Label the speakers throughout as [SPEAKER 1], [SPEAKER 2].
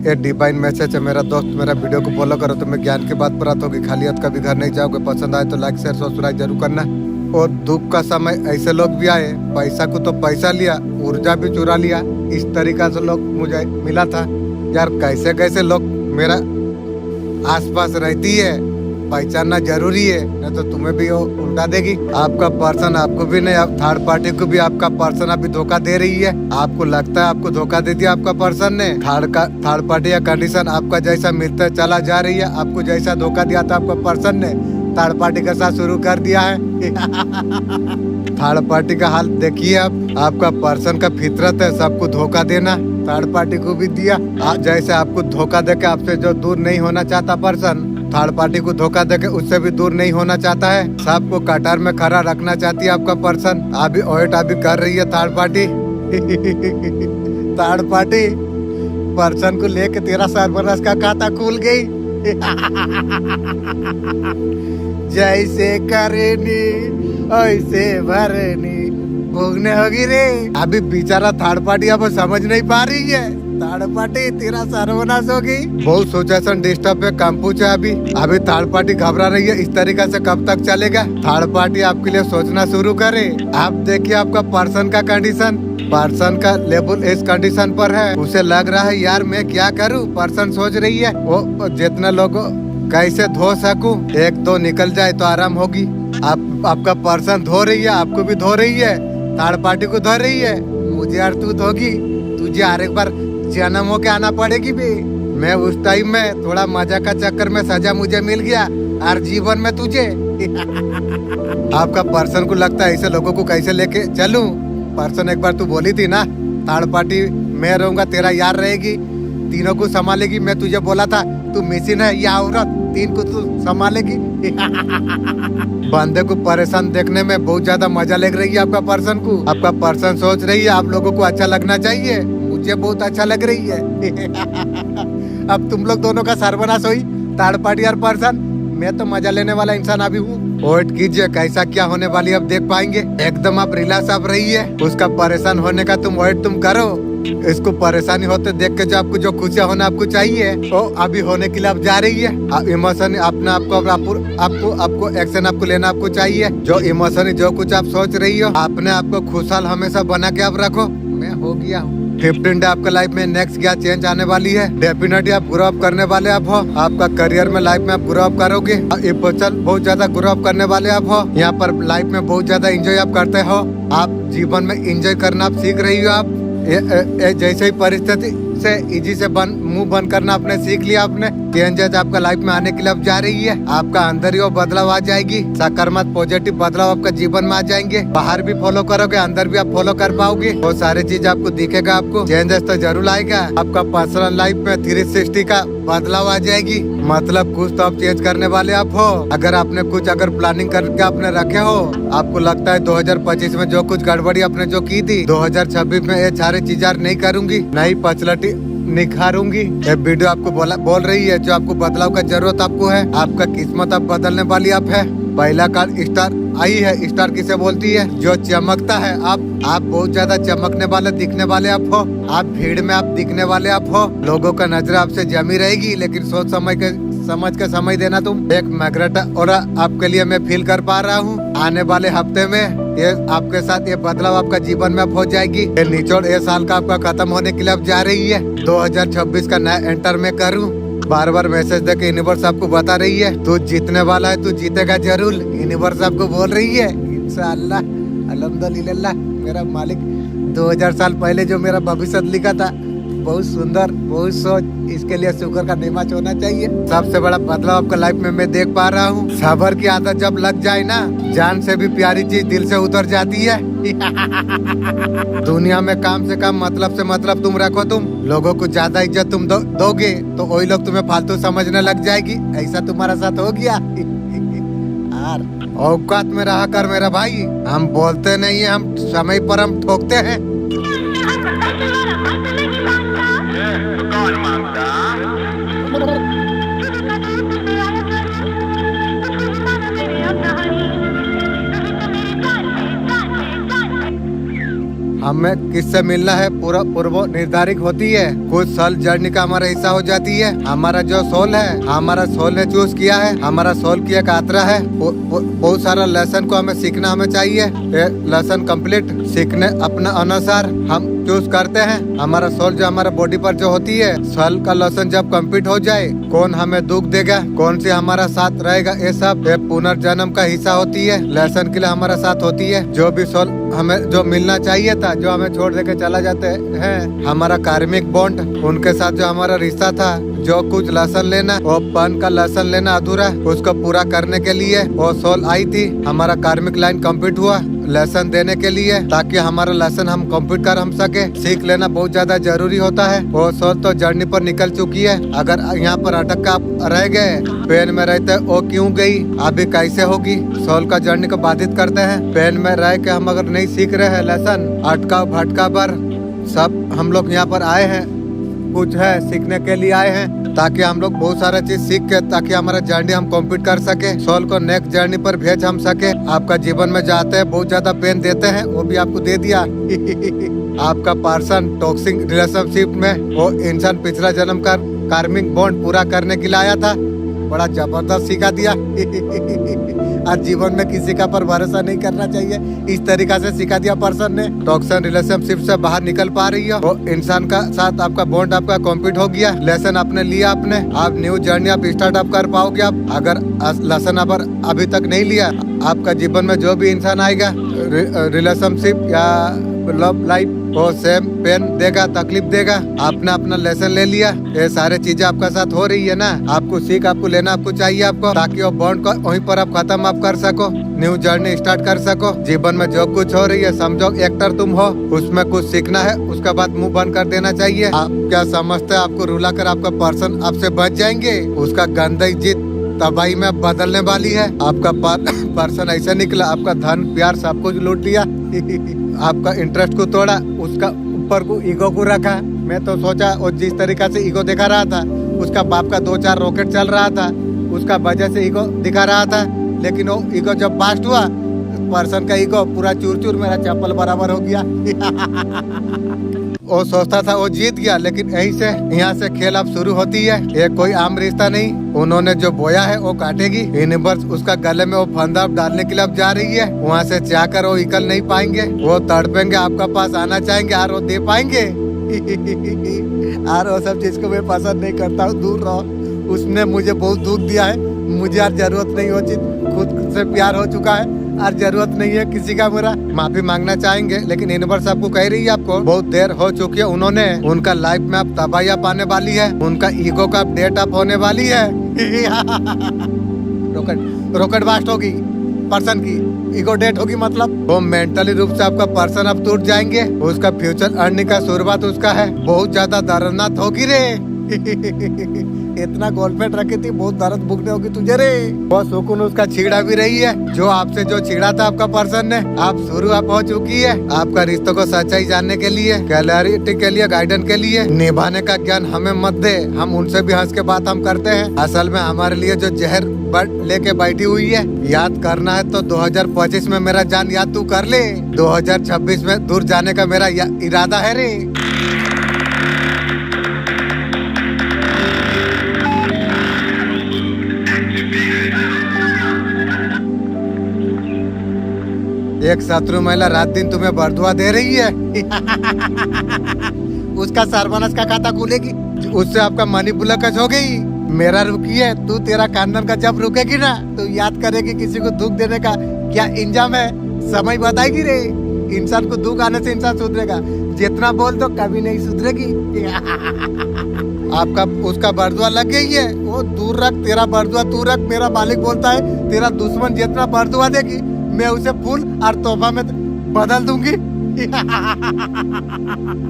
[SPEAKER 1] ये divine message है मेरा दोस्त, मेरा वीडियो को फॉलो करो तो मैं ज्ञान की बात प्राप्त होगी। खालियत कभी घर नहीं जाओगे। पसंद आए तो लाइक शेयर सब्सक्राइब जरूर करना। और दुख का समय ऐसे लोग भी आए, पैसा को तो पैसा लिया, ऊर्जा भी चुरा लिया। इस तरीका से लोग मुझे मिला था यार। कैसे कैसे लोग मेरा आसपास रहती है, पहचानना जरूरी है, नहीं तो तुम्हें भी वो उल्टा देगी। आपका पर्सन आपको भी नहीं, आप थर्ड पार्टी को भी आपका पर्सन अभी धोखा दे रही है। आपको लगता है आपको धोखा दे दिया आपका पर्सन ने। थर्ड पार्टी या कंडीशन आपका जैसा मिलता चला जा रही है। आपको जैसा धोखा दिया था आपका पर्सन ने, थर्ड पार्टी के साथ शुरू कर दिया है। थर्ड पार्टी का हाल देखिए आप। आपका पर्सन का फितरत है सबको धोखा देना, थर्ड पार्टी को भी दिया। जैसे आपको धोखा देके आपसे जो दूर नहीं होना चाहता पर्सन, थर्ड पार्टी को धोखा देके उससे भी दूर नहीं होना चाहता है। सबको कतार में खड़ा रखना चाहती है आपका पर्सन। अभी वेट अभी कर रही है third party. Third party person को लेके तेरा सरबराज का खाता खुल गई। जैसे करेनी ऐसे भरनी भोगने होगी रे। अभी बेचारा थर्ड पार्टी अब समझ नहीं पा रही है। थर्ड पार्टी तेरा सर्वनाश होगी। बहुत सोचेशन डिस्टर्ब पे काम पूछा। अभी थर्ड पार्टी घबरा रही है। इस तरीके से कब तक चलेगा? थर्ड पार्टी आपके लिए सोचना शुरू करे। आप देखिए आपका पर्सन का कंडीशन, पर्सन का लेवल इस कंडीशन पर है। उसे लग रहा है यार मैं क्या करूं। पर्सन सोच रही है वो जितना लोगों कैसे धो सकूं, एक दो निकल जाए तो आराम होगी। आपका पर्सन धो रही है, आपको भी धो रही है, थर्ड पार्टी को धो रही है। मुझे यार तू धोगी, तुझे हर एक बार जन्म होके आना पड़ेगी भी। मैं उस टाइम में थोड़ा मजा का चक्कर में सजा मुझे मिल गया, और जीवन में तुझे। आपका पर्सन को लगता है ऐसे लोगों को कैसे लेके चलूं। पर्सन एक बार तू बोली थी ना थर्ड पार्टी मैं रहूंगा, तेरा यार रहेगी, तीनों को संभालेगी। मैं तुझे बोला था तू मिसिन है या औरत, तीन को तू संभालेगी। बंदे को परेशान देखने में बहुत ज्यादा मजा लग रही है आपका पर्सन को। आपका पर्सन सोच रही है आप लोगों को अच्छा लगना चाहिए, मुझे बहुत अच्छा लग रही है। अब तुम लोग दोनों का सर्वनाश हुई, थर्ड पार्टी और पर्सन। मैं तो मजा लेने वाला इंसान अभी हूँ। वेट कीजिए कैसा क्या होने वाली अब देख पाएंगे। एकदम आप रिलैक्स आप रही है। उसका परेशान होने का तुम वेट तुम करो। इसको परेशानी होते देख के जो खुशियाँ होना आपको चाहिए वो अभी होने के लिए आप जा रही है। इमोशन अपना आपको एक्शन आपको लेना आपको चाहिए। जो इमोशन जो कुछ आप सोच रही हो अपने आपको खुशहाल हमेशा बना के आप रखो। मैं हो गया हूँ 15 डे आपका लाइफ में नेक्स्ट क्या चेंज आने वाली है। डेफिनेटली आप ग्रो अप करने वाले आप हो। आपका करियर में लाइफ में आप ग्रो अप करोगे। बहुत ज्यादा ग्रो अप करने वाले आप हो। यहाँ पर लाइफ में बहुत ज्यादा एंजॉय आप करते हो। आप जीवन में एंजॉय करना आप सीख रही हो। आप जैसे ही परिस्थिति से इजी से मुंह बंद करना आपने सीख लिया। आपने चेंजेस आपका लाइफ में आने के लिए अब जा रही है। आपका अंदर ही वो बदलाव आ जाएगी। सकारात्मक पॉजिटिव बदलाव आपका जीवन में आ जाएंगे। बाहर भी फॉलो करोगे, अंदर भी आप फॉलो कर पाओगे। वो सारी चीज आपको दिखेगा। आपको चेंजेस तो जरूर आएगा। आपका पर्सनल लाइफ में 360 का बदलाव आ जाएगी। मतलब कुछ तो आप चेंज करने वाले आप हो। अगर आपने कुछ प्लानिंग करके आपने रखे हो, आपको लगता है 2025 में जो कुछ गड़बड़ी आपने जो की थी 2026 में ये सारी चीजें नहीं करूंगी, नहीं पचलटी निखारूंगी। ये वीडियो आपको बोल रही है जो आपको बदलाव का जरूरत आपको है। आपका किस्मत अब बदलने वाली आप है। पहला कार्ड स्टार आई है। स्टार किसे बोलती है? जो चमकता है। आप बहुत ज्यादा चमकने वाले दिखने वाले आप हो। आप भीड़ में आप दिखने वाले आप हो। लोगों का नजर आपसे जमी रहेगी, लेकिन सोच समझ के समय देना तुम। एक मैग्रेटा और आपके लिए मैं फील कर पा रहा हूँ। आने वाले हफ्ते में ये आपके साथ ये बदलाव आपका जीवन में अब हो जाएगी। ये निचोड़ ये साल का आपका खत्म होने के लिए अब जा रही है। 2026 का नया एंटर में करूँ। बार बार मैसेज देके यूनिवर्स आपको बता रही है तू जीतने वाला है, तू जीतेगा जरूर। यूनिवर्स आपको बोल रही है इंशाअल्लाह अल्हम्दुलिल्लाह। मेरा मालिक 2000 साल पहले जो मेरा भविष्य लिखा था, बहुत सुंदर, बहुत सोच, इसके लिए शुक्र का निमाच होना चाहिए। सबसे बड़ा बदलाव आपका लाइफ में मैं देख पा रहा हूँ। सबर की आदत जब लग जाए ना, जान से भी प्यारी चीज दिल से उतर जाती है। दुनिया में काम से काम मतलब से मतलब तुम रखो। तुम लोगों को ज्यादा इज्जत तुम दोगे तो वही लोग तुम्हें फालतू समझने लग जाएगी। ऐसा तुम्हारा साथ हो गया। औकात में रहा कर मेरा भाई। हम बोलते नहीं है, हम समय पर हम ठोकते हैं। हमें किससे मिलना है पूरा पूर्व निर्धारित होती है। कुछ साल जर्नी का हमारा हिस्सा हो जाती है। हमारा जो सोल है, हमारा सोल ने चूज किया है, हमारा सोल की एक यात्रा है। बहुत सारा लेसन को हमें सीखना हमें चाहिए। लेसन कंप्लीट सीखने अपने अनुसार हम चूज करते हैं। हमारा सोल जो हमारा बॉडी पर जो होती है, सोल का लेसन जब कंप्लीट हो जाए, कौन हमें दुख देगा, कौन से हमारा साथ रहेगा, ये सब पुनर्जन्म का हिस्सा होती है। लेसन के लिए हमारा साथ होती है। जो भी सोल हमें जो मिलना चाहिए था, जो हमें छोड़ देके चला जाते हैं, हमारा कार्मिक बॉन्ड, उनके साथ जो हमारा रिश्ता था, जो कुछ लेसन लेना, वो पन का लेसन लेना अधूरा, उसको पूरा करने के लिए वो सोल आई थी। हमारा कार्मिक लाइन कंप्लीट हुआ लेसन देने के लिए, ताकि हमारा लेसन हम कंप्लीट कर हम सके। सीख लेना बहुत ज्यादा जरूरी होता है। वो सोल तो जर्नी पर निकल चुकी है। अगर यहाँ पर अटक का रह गए, पेन में रहते वो क्यों गई, अभी कैसे होगी। सोल का जर्नी को बाधित करते हैं। पेन में रह के हम अगर नहीं सीख रहे हैं लेसन, अटका भटका पर सब हम लोग यहाँ पर आए हैं, कुछ है सीखने के लिए आए हैं, ताकि हम लोग बहुत सारा चीज सीख के, ताकि हमारा जर्नी हम कंप्लीट कर सके, सोल को नेक्स्ट जर्नी पर भेज हम सके। आपका जीवन में जाते हैं बहुत ज्यादा पेन देते हैं, वो भी आपको दे दिया। आपका पर्सन टॉक्सिक रिलेशनशिप में वो इंसान पिछला जन्म का कार्मिक बॉन्ड पूरा करने के लिए आया था, बड़ा जबरदस्त सिखा दिया। आज जीवन में किसी का पर भरोसा नहीं करना चाहिए, इस तरीका से सिखा दिया पर्सन ने। टॉक्सिक रिलेशनशिप से बाहर निकल पा रही है, वो इंसान का साथ आपका बॉन्ड आपका कंप्लीट हो गया। लेसन आपने लिया, आपने आप न्यू जर्नी आप स्टार्ट अप कर पाओगे। आप अगर लेसन अभी तक नहीं लिया, आपका जीवन में जो भी इंसान आएगा रिलेशनशिप या लव लाइफ, वो सेम पेन देगा, तकलीफ देगा। आपने अपना लेसन ले लिया, ये सारे चीजें आपका साथ हो रही है ना, आपको सीख आपको लेना आपको चाहिए आपको, ताकि वो बॉन्ड को वहीं पर आप खत्म आप कर सको, न्यू जर्नी स्टार्ट कर सको। जीवन में जो कुछ हो रही है, समझो एक्टर तुम हो, उसमें कुछ सीखना है, उसके बाद मुंह बंद कर देना चाहिए। आप क्या समझते हैं आपको रुला कर आपका पर्सन आपसे बच जाएंगे? उसका गंदी जिद तबाही में बदलने वाली है। आपका पर्सन ऐसा निकला, आपका धन प्यार सब कुछ लूट लिया। आपका इंटरेस्ट को तोड़ा, उसका ऊपर को ईगो को रखा। मैं तो सोचा वो जिस तरीका से ईगो दिखा रहा था, उसका बाप का 2-4 रॉकेट चल रहा था, उसका वजह से ईगो दिखा रहा था। लेकिन वो ईगो जब पास्ट हुआ, पर्सन का ईगो पूरा चूर चूर मेरा चप्पल बराबर हो गया। वो सोचता था वो जीत गया, लेकिन यहीं से यहाँ से खेल अब शुरू होती है। ये कोई आम रिश्ता नहीं, उन्होंने जो बोया है वो काटेगी। यूनिवर्स उसका गले में वो फंदा डालने के लिए अब जा रही है। वहाँ से चाह कर वो निकल नहीं पाएंगे, वो तड़पेंगे, आपका पास आना चाहेंगे, और वो दे पाएंगे। और वो सब चीज को मैं पसंद नहीं करता हूँ, दूर रहो। उसने मुझे बहुत दुख दिया है, मुझे यार जरूरत नहीं हो, खुद से प्यार हो चुका है, और जरूरत नहीं है किसी का। मेरा माफी मांगना चाहेंगे, लेकिन यूनिवर्स आपको कह रही है आपको बहुत देर हो चुकी है। उन्होंने उनका लाइफ में अब तबाहियां पाने वाली है, उनका ईगो का डेट अप होने वाली है। रॉकेट बास्ट होगी पर्सन की, ईगो डेट होगी, मतलब वो मेंटली रूप से आपका पर्सन अब टूट जाएंगे। उसका फ्यूचर अर्निंग का शुरुआत उसका है, बहुत ज्यादा दर्दनाक होगी रे। इतना गर्लफ्रेंड रखी थी, बहुत दर्द भुगतने होगी तुझे रे। बहुत सुकून उसका छीड़ा भी रही है, जो आपसे जो छीड़ा था आपका पर्सन ने, आप शुरू आप हो चुकी है। आपका रिश्तों को सच्चाई जानने के लिए, क्लैरिटी के लिए, गाइडेंस के लिए, निभाने का ज्ञान हमें मत दे। हम उनसे भी हंस के बात हम करते हैं, असल में हमारे लिए जो जहर लेके बैठी हुई है। याद करना है तो 2025 में मेरा जान याद तू कर ले, 2026 में दूर जाने का मेरा इरादा है रे। एक शत्रु महिला रात दिन तुम्हें बरदुआ दे रही है। उसका सर्वनाश का खाता खुलेगी, उससे आपका मनी ब्लॉकेज हो गई। मेरा रुकी है, तू तेरा खानदान का जब रुकेगी ना, तो याद करेगी किसी को दुख देने का क्या इंजाम है, समय बताएगी रे। इंसान को दुख आने से इंसान सुधरेगा, जितना बोल तो कभी नहीं सुधरेगी। आपका उसका बरदुआ लग गई है, वो दूर रख, तेरा बरदुआ तू रख। मेरा मालिक बोलता है तेरा दुश्मन जितना बरदुआ देगी, मैं उसे फूल और तोहफा में बदल दूंगी।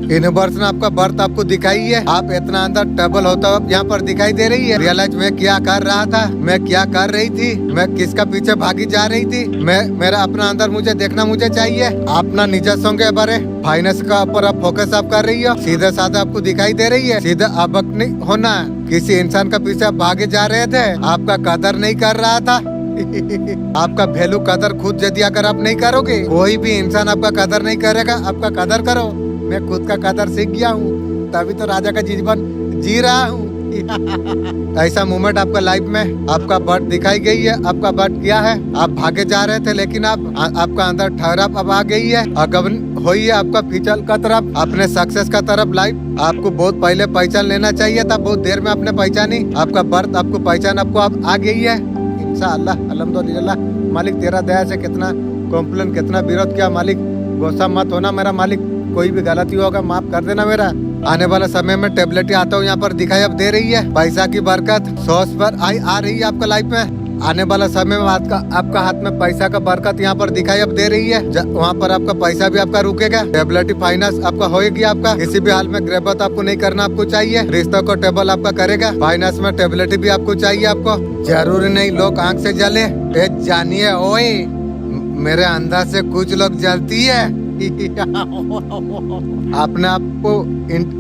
[SPEAKER 1] यूनिवर्स ने आपका बर्थ आपको दिखाई है, आप इतना अंदर डबल होता हुआ यहाँ पर दिखाई दे रही है। रियलाइज मैं क्या कर रहा था, मैं क्या कर रही थी, मैं किसका पीछे भागी जा रही थी। मेरा अपना अंदर मुझे देखना मुझे चाहिए। अपना निजस्व के बारे फाइनेंस का ऊपर आप फोकस आप कर रही हो, सीधे साधे आपको दिखाई दे रही है। सीधा अबक नहीं होना, किसी इंसान का पीछे आप भागे जा रहे थे, आपका कदर नहीं कर रहा था, आपका वैल्यू कदर खुद यदि अगर आप नहीं करोगे, कोई भी इंसान आपका कदर नहीं करेगा। आपका कदर करो। मैं खुद का कदर सीख गया हूँ, तभी तो राजा का जीवन जी रहा हूँ। ऐसा मोमेंट आपका लाइफ में आपका बर्थ दिखाई गई है। आपका बर्थ क्या है? आप भागे जा रहे थे, लेकिन आपका अंदर ठहराव अब आ गई है। अगमन हुई है आपका फ्यूचर का तरफ, अपने सक्सेस का तरफ। लाइफ आपको बहुत पहले पहचान लेना चाहिए था, बहुत देर में आपने पहचानी। आपका बर्थ आपको पहचान आपको अब आ गई है। इंशाअल्लाह अल्हम्दुलिल्लाह। मालिक तेरा दया से कितना कॉम्प्लेन, कितना विरोध किया। मालिक गुस्सा मत होना मेरा मालिक, कोई भी गलती होगा माफ कर देना मेरा। आने वाला समय में टेबलेट आता हूँ यहाँ पर दिखाई अब दे रही है। पैसा की बरकत सोर्स पर आ रही है आपका लाइफ में। आने वाला समय में आपका हाथ में पैसा का बरकत यहाँ पर दिखाई अब दे रही है। वहाँ पर आपका पैसा भी आपका रुकेगा। टेबलेट फाइनेंस आपका होएगी। आपका किसी भी हाल में ग्रेबत आपको नहीं करना आपको चाहिए। रिश्तों को टेबल आपका करेगा। फाइनेंस में टेबलेट भी आपको चाहिए। आपको जरूरी नहीं लोग आंख से जले, जानिए ओए मेरे अंदर से कुछ लोग जलती है। अपने आप को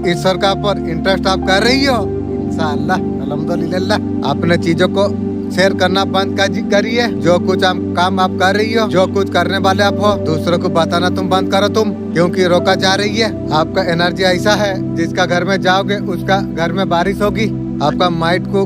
[SPEAKER 1] ईश्वर का पर इंटरेस्ट आप कर रही हो। इंशाअल्लाह अल्हम्दुलिल्लाह। अपने चीजों को शेयर करना बंद करिए। जो कुछ काम आप कर रही हो, जो कुछ करने वाले आप हो, दूसरों को बताना तुम बंद करो तुम, क्योंकि रोका जा रही है। आपका एनर्जी ऐसा है, जिसका घर में जाओगे उसका घर में बारिश होगी। आपका माइंड को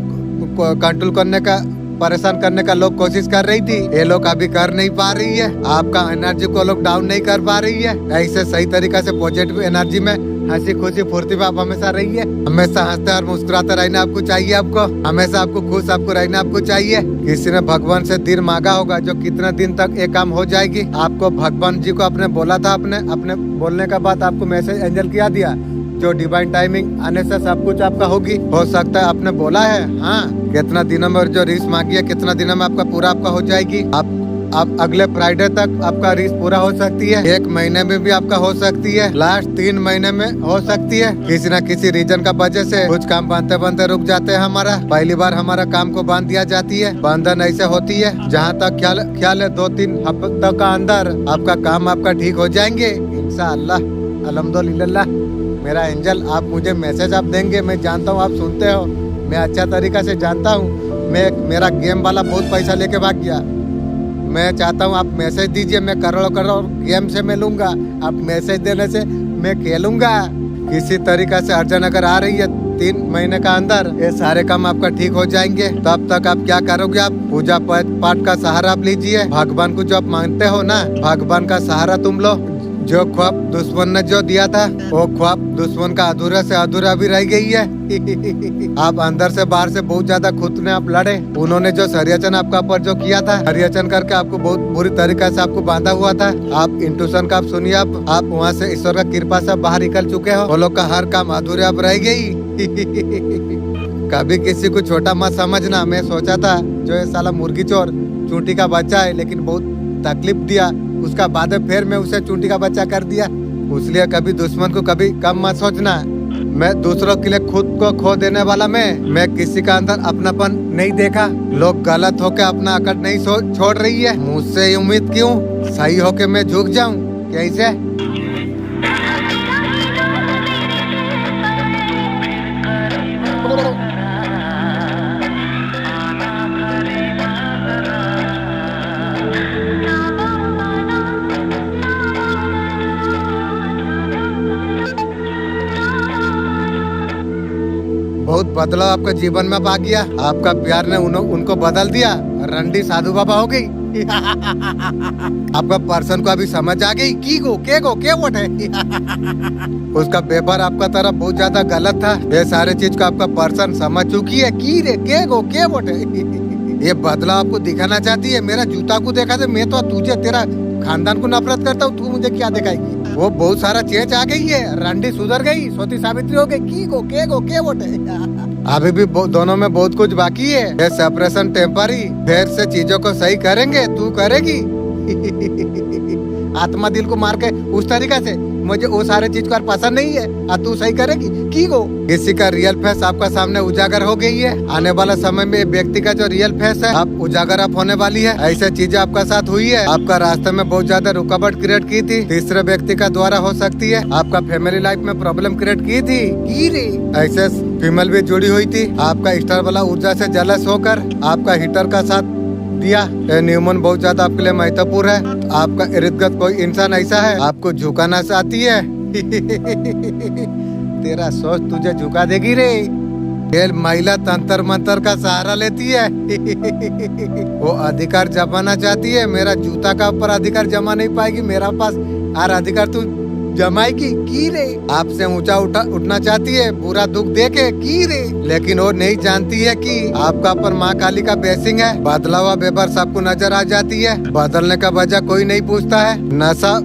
[SPEAKER 1] कंट्रोल करने का, परेशान करने का लोग कोशिश कर रही थी, ये लोग अभी कर नहीं पा रही है। आपका एनर्जी को लोग डाउन नहीं कर पा रही है। ऐसे सही तरीका से पॉजिटिव एनर्जी में हंसी खुशी फुर्ती में आप हमेशा रहिए। हमेशा हंसते और मुस्कुराते रहना आपको चाहिए। आपको हमेशा आपको खुश आपको रहना आपको चाहिए। किसी ने भगवान से दिल मांगा होगा, जो कितने दिन तक ये काम हो जाएगी। आपको भगवान जी को आपने बोला था, अपने बोलने का बाद आपको मैसेज एंजल किया दिया, जो डिवाइन टाइमिंग आने से सब कुछ आपका होगी। हो सकता है आपने बोला है, हाँ कितना दिनों में जो रीस मांगी है, कितना दिनों में आपका पूरा आपका हो जाएगी। आप अगले फ्राइडे तक आपका रीस पूरा हो सकती है। 1 महीने में भी आपका हो सकती है। लास्ट 3 महीने में हो सकती है। किसी न किसी रीजन का वजह से कुछ काम बनते बनते रुक जाते हैं। हमारा पहली बार हमारा काम को बांध दिया जाती है। बंधन ऐसे होती है, जहाँ तक ख्याल है 2-3 हफ्तों का अंदर आपका काम आपका ठीक हो जाएंगे इंशाअल्लाह अल्हम्दुलिल्लाह। मेरा एंजल आप मुझे मैसेज आप देंगे, मैं जानता हूँ आप सुनते हो। मैं अच्छा तरीका से जानता हूँ। मेरा गेम वाला बहुत पैसा लेके भाग गया। मैं चाहता हूँ आप मैसेज दीजिए, मैं करोड़ों गेम से मैं लूंगा। आप मैसेज देने से मैं खेलूंगा। किसी तरीका से अर्जन अगर आ रही है 3 महीने का अंदर, ये सारे काम आपका ठीक हो जाएंगे। तब तक आप क्या करोगे? आप पूजा पाठ का सहारा आप लीजिए। भगवान को जो आप मांगते हो ना, भगवान का सहारा तुम लो। जो ख्वाब दुश्मन ने जो दिया था, वो ख्वाब दुश्मन का अधूरा से अधूरा भी रह गई है। आप अंदर से बाहर से बहुत ज्यादा खुद ने आप लड़े। उन्होंने जो षड्यंत्र आपका ऊपर जो किया था, षड्यंत्र करके आपको बहुत बुरी तरीके से आपको बांधा हुआ था। आप इंट्यूशन का आप सुनिए। आप वहाँ से ईश्वर का कृपा से बाहर निकल चुके हो। वो लोग का हर काम अधूरे अब रह गई। कभी किसी को छोटा मत समझना। मैं सोचा था जो ये साला मुर्गी चोर चूंटी का बच्चा है, लेकिन बहुत तकलीफ दिया। उसका बाद फिर मैं उसे चूंटी का बच्चा कर दिया। इसलिए कभी दुश्मन को कभी कम मत सोचना। मैं दूसरों के लिए खुद को खो देने वाला मैं किसी का अंदर अपनापन नहीं देखा। लोग गलत होके अपना अकड़ नहीं छोड़ रही है। मुझसे उम्मीद क्यों? सही होके मैं झुक जाऊं कैसे? बहुत बदलाव आपका जीवन में आ गया। आपका प्यार ने उनको बदल दिया। रंडी साधु बाबा हो गई। आपका पर्सन को अभी समझ आ गई की गो के वोट है। उसका व्यवहार आपका तरफ बहुत ज्यादा गलत था। ये सारे चीज को आपका पर्सन समझ चुकी है। की रे के वोट है। ये बदलाव आपको दिखाना चाहती है। मेरा जूता को देखा तो मैं तो तुझे तेरा खानदान को नफरत करता हूँ, तू मुझे क्या दिखाएगी? वो बहुत सारा चेंज आ गई है। रंडी सुधर गई, सती सावित्री हो गई। की गो के वोट है। अभी भी दोनों में बहुत कुछ बाकी है। ये सेपरेशन टेम्परी, फिर से चीजों को सही करेंगे। तू करेगी। आत्मा दिल को मार के उस तरीका से मुझे वो सारे चीज को पसंद नहीं है और तू सही करेगी की गो। किसी का रियल फेस आपका सामने उजागर हो गई है। आने वाला समय में व्यक्ति का जो रियल फेस है आप उजागर आप होने वाली है। ऐसे चीजें आपका साथ हुई है। आपका रास्ते में बहुत ज्यादा रुकावट क्रिएट की थी, तीसरे व्यक्ति का द्वारा हो सकती है। आपका फैमिली लाइफ में प्रॉब्लम क्रिएट की थी। ऐसे फीमेल भी जुड़ी हुई थी। आपका स्टार वाला ऊर्जा से जलस होकर आपका हीटर का साथ दिया। ये न्यूमन बहुत ज्यादा आपके लिए महत्वपूर्ण है। आपका इर्द गिर्द कोई इंसान ऐसा है आपको झुकाना चाहती है। तेरा सोच तुझे झुका देगी रे। ये महिला तंत्र मंत्र का सहारा लेती है। वो अधिकार जमाना चाहती है। मेरा जूता का ऊपर अधिकार जमा नहीं पाएगी। मेरा पास हर अधिकार तू जमाएगी की रे। आपसे ऊंचा उठना चाहती है, बुरा दुख देके की रे। लेकिन वो नहीं जानती है कि आपका ऊपर माँ काली का ब्लेसिंग है। बदला हुआ व्यवहार सबको नजर आ जाती है। बदलने का वजह कोई नहीं पूछता है। नशा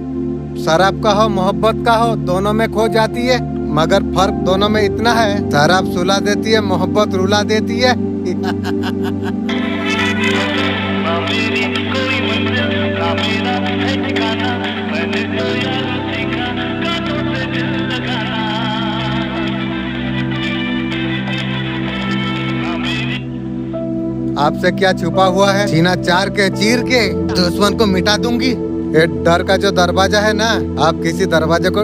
[SPEAKER 1] शराब का हो मोहब्बत का हो, दोनों में खो जाती है। मगर फर्क दोनों में इतना है, शराब सुला देती है, मोहब्बत रुला देती है। आपसे क्या छुपा हुआ है? सीना चार के चीर के दुश्मन को मिटा दूंगी। ये डर का जो दरवाजा है ना, आप किसी दरवाजे को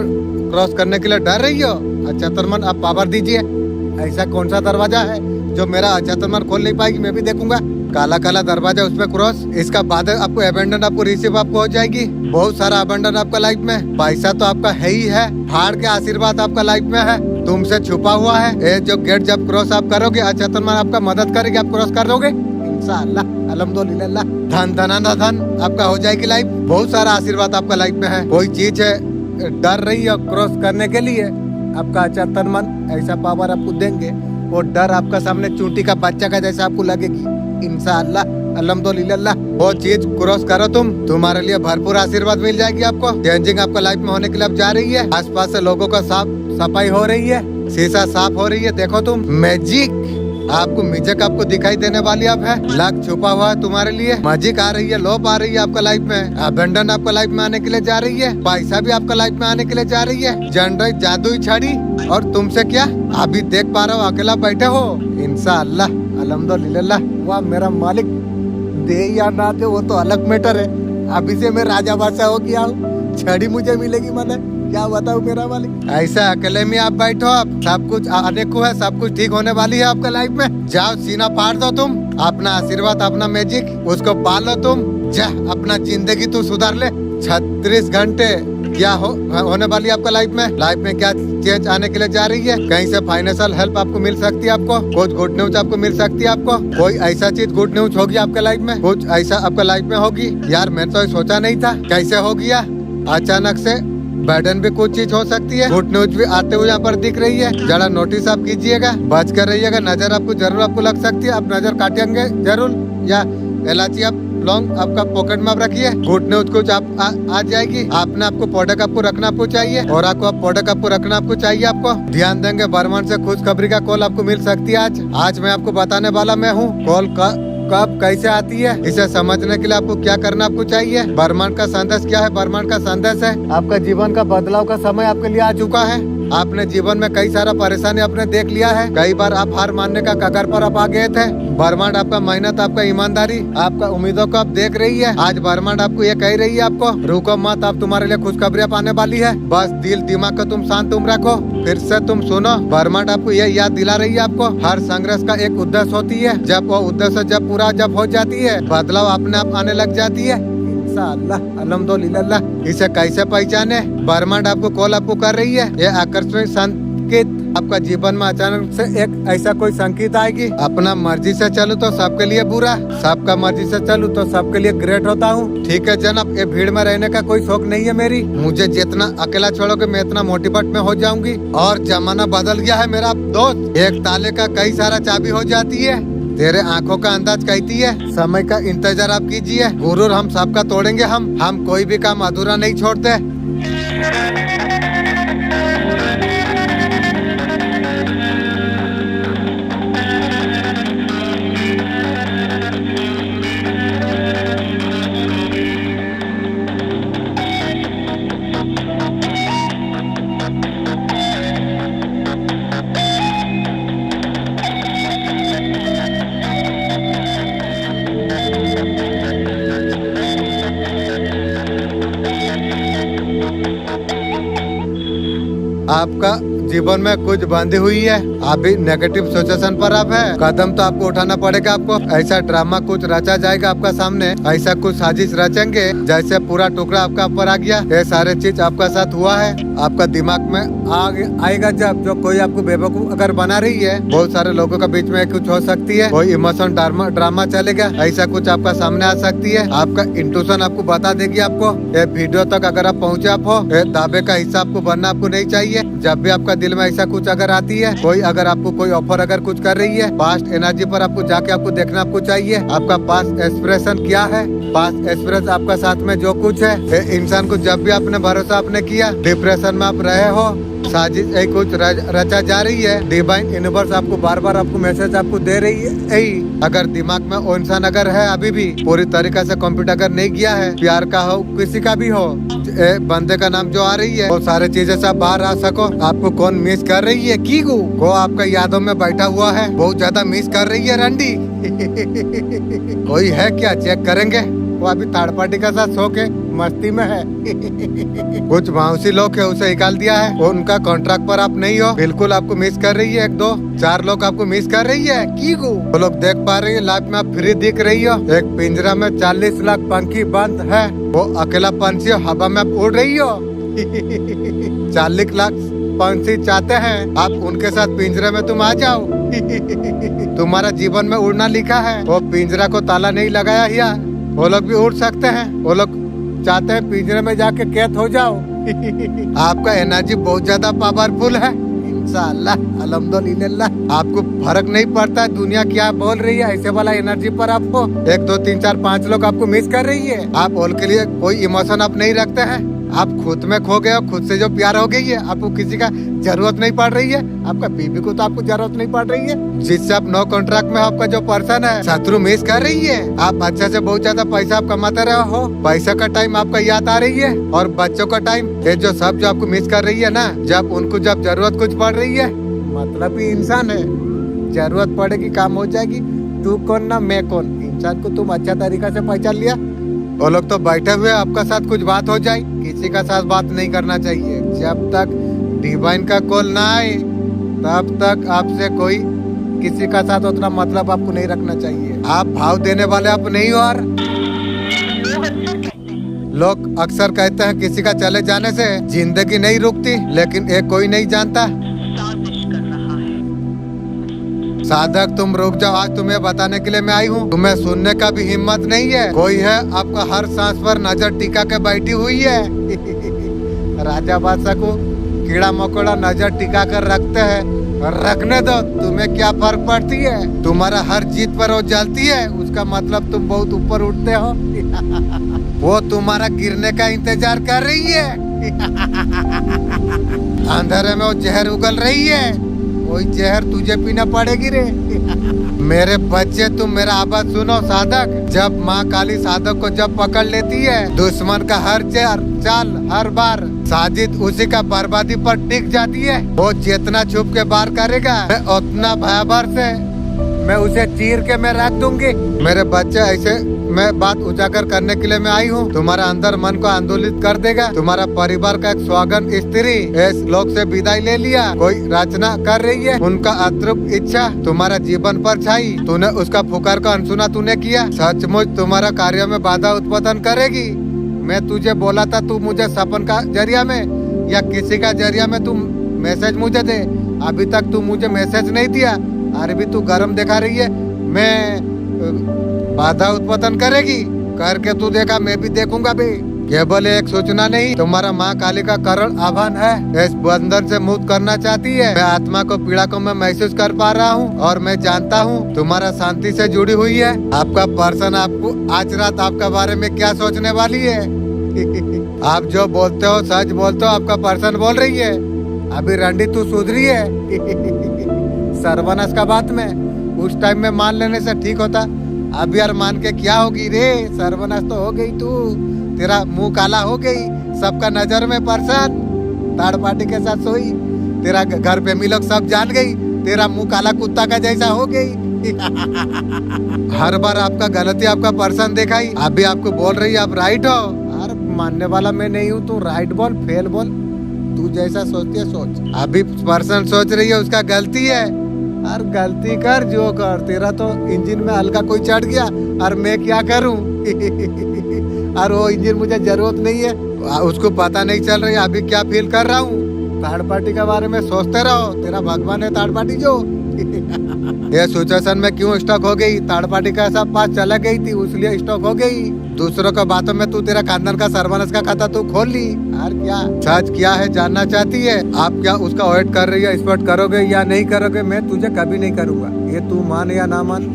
[SPEAKER 1] क्रॉस करने के लिए डर रही हो? अचेतन आप पावर दीजिए। ऐसा कौन सा दरवाजा है जो मेरा अचेतन खोल नहीं पाएगी? मैं भी देखूंगा। काला काला दरवाजा, उसमें क्रॉस। इसका बाद आपको अबेंडन आपको रिसीव आपको हो जाएगी। बहुत सारा अबेंडन आपका लाइफ में। पैसा तो आपका है ही है। फाड़ के आशीर्वाद आपका लाइफ में है। तुमसे छुपा हुआ है। ये जो गेट जब क्रॉस आप करोगे, अचेतन आपका मदद करेगी। आप क्रॉस कर लोगे इंशाअल्लाह, अल्हम्दुलिल्लाह। धन धनाना धन आपका हो जाएगी लाइफ। बहुत सारा आशीर्वाद आपका लाइफ में है। कोई चीज है डर रही है क्रॉस करने के लिए, आपका अचेतन मन ऐसा पावर आपको देंगे। वो डर आपका सामने चूंटी का बच्चा का जैसा आपको लगेगी। इंशाअल्लाह, अल्हम्दुलिल्लाह। वो चीज क्रॉस करो तुम, तुम्हारे लिए भरपूर आशीर्वाद मिल जाएगी आपको। चेंजिंग आपका लाइफ में होने के लिए अब जा रही है। आसपास से लोगों का साफ सफाई हो रही है। शीशा साफ हो रही है। देखो तुम, मैजिक आपको मिजक आपको दिखाई देने वाली अब है। लक छुपा हुआ है तुम्हारे लिए। मैजिक आ रही है, लोप आ रही है आपका लाइफ में। अबेंडन आपका लाइफ में आने के लिए जा रही है। पैसा भी आपका लाइफ में आने के लिए जा रही है। जनरल जादू ही छड़ी। और तुमसे क्या अभी देख पा रहा हो, अकेला बैठे हो। इंशाअल्लाह, अल्हम्दुलिल्लाह। वाह मेरा मालिक, दे या ना दे वो तो अलग मैटर है। अभी से मैं राजा बादशाह हो गया हूँ। छड़ी मुझे मिलेगी, मैंने क्या बताऊँ मेरा मालिक। ऐसा अकेले में आप बैठो। आप सब कुछ आने को है, सब कुछ ठीक होने वाली है आपका लाइफ में। जाओ सीना फाड़ दो तुम। अपना आशीर्वाद, अपना मैजिक उसको पालो तुम। जा अपना जिंदगी तू सुधार ले। 36 घंटे क्या होने वाली है आपका लाइफ में। लाइफ में क्या चेंज आने के लिए जा रही है। कहीं से फाइनेंशियल हेल्प आपको मिल सकती है। आपको कुछ गुड न्यूज आपको मिल सकती है। आपको कोई ऐसा चीज गुड न्यूज होगी आपके लाइफ में। कुछ ऐसा आपका लाइफ में होगी। यार मैं तो सोचा नहीं था, कैसे हो गया अचानक से। बैडन भी कुछ चीज हो सकती है। गुड न्यूज भी आते हुए यहाँ पर दिख रही है। जरा नोटिस आप कीजिएगा, बच कर रहिएगा। नजर आपको जरूर आपको लग सकती है। आप नजर काटेंगे जरूर, या इलायची आप लॉन्ग आपका पॉकेट में आप रखिए। गुड न्यूज कुछ आप आ जाएगी। आपने आपको प्रोडक्ट आपको रखना आपको चाहिए। और आपको प्रोडक्ट आपको रखना आपको चाहिए। आपको ध्यान देंगे, बर्मान से खुशखबरी का कॉल आपको मिल सकती है। आज मैं आपको बताने वाला मैं हूँ। कॉल का कब कैसे आती है, इसे समझने के लिए आपको क्या करना आपको चाहिए। ब्रह्मांड का संदेश क्या है? ब्रह्मांड का संदेश है आपका जीवन का बदलाव का समय आपके लिए आ चुका है। आपने जीवन में कई सारा परेशानी आपने देख लिया है। कई बार आप हार मानने का कगार पर आप आ गए थे। ब्रह्मांड आपका मेहनत, आपका ईमानदारी, आपका उम्मीदों को आप देख रही है। आज ब्रह्मांड आपको ये कह रही है, आपको रुको मत। आप तुम्हारे लिए खुशखबरी आने वाली है। बस दिल दिमाग को तुम शांत तुम रखो, फिर से तुम सुनो। ब्रह्मांड आपको ये याद दिला रही है, आपको हर संघर्ष का एक उद्देश्य होती है। जब वो उद्देश्य जब पूरा जब हो जाती है, बदलाव अपने आप आने लग जाती है। इंशाअल्लाह, अल्हम्दुलिल्लाह। इसे कैसे पहचाने? ब्रह्मांड आपको कॉल आपको कर रही है। ये आकर्षक संकेत आपका जीवन में अचानक से एक ऐसा कोई संकेत आएगी। अपना मर्जी से चलूं तो सबके लिए बुरा, सबका मर्जी से चलूं तो सबके लिए ग्रेट होता हूँ। ठीक है जनाब, ये भीड़ में रहने का कोई शौक नहीं है मेरी। मुझे जितना अकेला छोड़ोगे मैं इतना मोटिवेट में हो जाऊंगी। और जमाना बदल गया है मेरा दोस्त। एक ताले का कई सारा चाबी हो जाती है। तेरे आंखों का अंदाज कहती है। समय का इंतजार आप कीजिए। गुरूर हम सबका तोड़ेंगे। हम कोई भी काम अधूरा नहीं छोड़ते। आपका जीवन में कुछ बंधी हुई है। अभी नेगेटिव सिचुएशन पर आप है, कदम तो आपको उठाना पड़ेगा। आपको ऐसा ड्रामा कुछ रचा जाएगा आपका सामने, ऐसा कुछ साजिश रचेंगे जैसे पूरा टुकड़ा आपका ऊपर आ गया। ये सारे चीज आपका साथ हुआ है, आपका दिमाग में आएगा जब जो कोई आपको बेवकूफ अगर बना रही है। बहुत सारे लोगों के बीच में कुछ हो सकती है, कोई इमोशन ड्रामा चलेगा, ऐसा कुछ आपका सामने आ सकती है। आपका इंट्यूशन आपको बता देगी आपको। ये वीडियो तक अगर आप पहुँचे आप हो, दावे का हिस्सा आपको बनना आपको नहीं चाहिए। जब भी आपका दिल में ऐसा कुछ अगर आती है, कोई अगर आपको कोई ऑफर अगर कुछ कर रही है, पास्ट एनर्जी पर आपको जाके आपको देखना आपको चाहिए। आपका पास्ट एक्सप्रेशन क्या है, पास्ट एक्सप्रेस आपका साथ में जो कुछ है। इंसान को जब भी आपने भरोसा आपने किया, डिप्रेशन में आप रहे हो, साजिश एक कुछ रचा जा रही है। डिवाइन यूनिवर्स आपको बार बार आपको मैसेज आपको दे रही है। अगर दिमाग में वो इंसान अगर है अभी भी पूरी तरीके से कंप्यूटर अगर नहीं किया है, प्यार का हो किसी का भी हो, बंदे का नाम जो आ रही है, वो सारे चीजें सब बाहर आ सको। आपको कौन मिस कर रही है, कीगू वो आपका यादों में बैठा हुआ है, बहुत ज्यादा मिस कर रही है रंडी। कोई है क्या, चेक करेंगे। वो अभी थर्ड पार्टी के साथ सो के मस्ती में है। कुछ माउसी लोग है उसे निकाल दिया है, वो उनका कॉन्ट्रैक्ट पर आप नहीं हो, बिल्कुल आपको मिस कर रही है। 1 2 4 लोग आपको मिस कर रही है। कीगू वो लोग देख पा रही है, लाइफ में आप फ्री दिख रही हो। एक पिंजरा में 40 लाख पंखी बंद है, वो अकेला पंछी हवा में आप उड़ रही हो। 40 लाख पंछी चाहते हैं आप उनके साथ पिंजरे में तुम आ जाओ। तुम्हारा जीवन में उड़ना लिखा है, वो पिंजरा को ताला नहीं लगाया या वो लोग भी उड़ सकते हैं। वो लोग चाहते हैं पिंजरे में जाके कैद हो जाओ। आपका एनर्जी बहुत ज्यादा पावरफुल है। इंशाअल्लाह अल्हम्दुलिल्लाह आपको फर्क नहीं पड़ता है दुनिया क्या बोल रही है, ऐसे वाला एनर्जी पर आपको 1 2 3 4 5 लोग आपको मिस कर रही है। आप ऑल के लिए कोई इमोशन आप नहीं रखते हैं, आप खुद में खो गए हो, खुद से जो प्यार हो गई है, आपको किसी का जरूरत नहीं पड़ रही है। आपका बीबी को तो आपको जरूरत नहीं पड़ रही है, जिससे आप नो कॉन्ट्रैक्ट में आपका जो पर्सन है शत्रु मिस कर रही है। आप अच्छे से बहुत ज्यादा पैसा आप कमाते रहे हो, पैसा का टाइम आपका याद आ रही है, और बच्चों का टाइम, ये जो सब जो आपको मिस कर रही है ना, जब उनको जब जरूरत कुछ पड़ रही है, मतलब ही इंसान है, जरूरत पड़ेगी काम हो जाएगी। तू कौन ना मैं कौन, इंसान को तुम अच्छा तरीका से पहचान लिया। वो लोग तो बैठे हुए आपका साथ कुछ बात हो जाए, किसी का साथ बात नहीं करना चाहिए। जब तक डिवाइन का कॉल ना आए तब तक आपसे कोई किसी का साथ उतना मतलब आपको नहीं रखना चाहिए। आप भाव देने वाले आप नहीं हो। और लोग अक्सर कहते हैं किसी का चले जाने से जिंदगी नहीं रुकती, लेकिन एक कोई नहीं जानता। साधक तुम रुक जाओ, आज तुम्हें बताने के लिए मैं आई हूँ। तुम्हें सुनने का भी हिम्मत नहीं है। कोई है आपका हर सांस पर नजर टिका के बैठी हुई है। राजा बादशाह को कीड़ा मकोड़ा नजर टिका कर रखते हैं, रखने दो, तुम्हें क्या फर्क पड़ती है। तुम्हारा हर जीत पर वो जलती है, उसका मतलब तुम बहुत ऊपर उठते हो। वो तुम्हारा गिरने का इंतजार कर रही है। अंधेरे में वो जहर उगल रही है, वही जहर तुझे पीना पड़ेगी रे। मेरे बच्चे तुम मेरा आवाज सुनो साधक। जब माँ काली साधक को जब पकड़ लेती है, दुश्मन का हर चाल हर बार साजिद उसी का बर्बादी पर टिक जाती है। वो जितना छुप के बार करेगा, मैं उतना भयावह से मैं उसे चीर के मैं रख दूंगी। मेरे बच्चे ऐसे मैं बात उजागर करने के लिए मैं आई हूँ। तुम्हारा अंदर मन को आंदोलित कर देगा। तुम्हारा परिवार का एक स्वागत स्त्री इस लोक से विदाई ले लिया। कोई रचना कर रही है, उनका अतृप्त इच्छा तुम्हारा जीवन पर छाई। तूने उसका पुकार का अनसुना तूने किया। सचमुच तुम्हारा कार्य में बाधा उत्पादन करेगी। मैं तुझे बोला था तू मुझे सपन का जरिया में या किसी का जरिया में तुम मैसेज मुझे दे। अभी तक तू मुझे मैसेज नहीं दिया, अरे भी तू गरम दिखा रही है। मैं बाधा उत्पादन करेगी, करके तू देखा, मैं भी देखूंगा भी। केवल एक सूचना नहीं, तुम्हारा माँ काली का करण आह्वान है। इस बंधन से मुक्त करना चाहती है। मैं आत्मा को पीड़ा को मैं महसूस कर पा रहा हूँ, और मैं जानता हूँ तुम्हारा शांति से जुड़ी हुई है। आपका पर्सन आपको आज रात आपका बारे में क्या सोचने वाली है। आप जो बोलते हो सच बोलते हो, आपका पर्सन बोल रही है। अभी रंडी तू सुधरी है। सर्वनाश का बात में उस टाइम में मान लेने से ठीक होता। अब यार मान के क्या होगी रे, सर्वनाश तो हो गई तू। तेरा मुंह काला हो गई, सबका नजर में पर्सन थर्ड पार्टी के साथ सोई। तेरा घर पे मिलोग सब जान गई, तेरा मुंह काला कुत्ता का जैसा हो गई। हर बार आपका गलती आपका पर्सन दिखाई, अभी आपको बोल रही है आप राइट हो। यार मानने वाला मैं नहीं हूँ, तू राइट बोल फेल बोल, तू जैसा सोचती है सोच। अभी पर्सन सोच रही है उसका गलती है, और गलती कर जो कर, तेरा तो इंजन में हल्का कोई चढ़ गया और मैं क्या करूं। और वो इंजन मुझे जरूरत नहीं है, उसको पता नहीं चल रही अभी क्या फील कर रहा हूँ। थर्ड पार्टी के बारे में सोचते रहो, तेरा भगवान है थर्ड पार्टी जो। ये सिचुएशन में क्यों स्टॉक हो गई, थर्ड पार्टी का सब पास चला गई थी इसलिए स्टॉक हो गई। दूसरों का बातों में तू तेरा खानदान का सर्वनाश का खाता तू खोल ली। और क्या सच क्या है जानना चाहती है। आप क्या उसका अवॉइड कर रही है, स्पॉट करोगे या नहीं करोगे, मैं तुझे कभी नहीं करूंगा। ये तू मान या ना मान,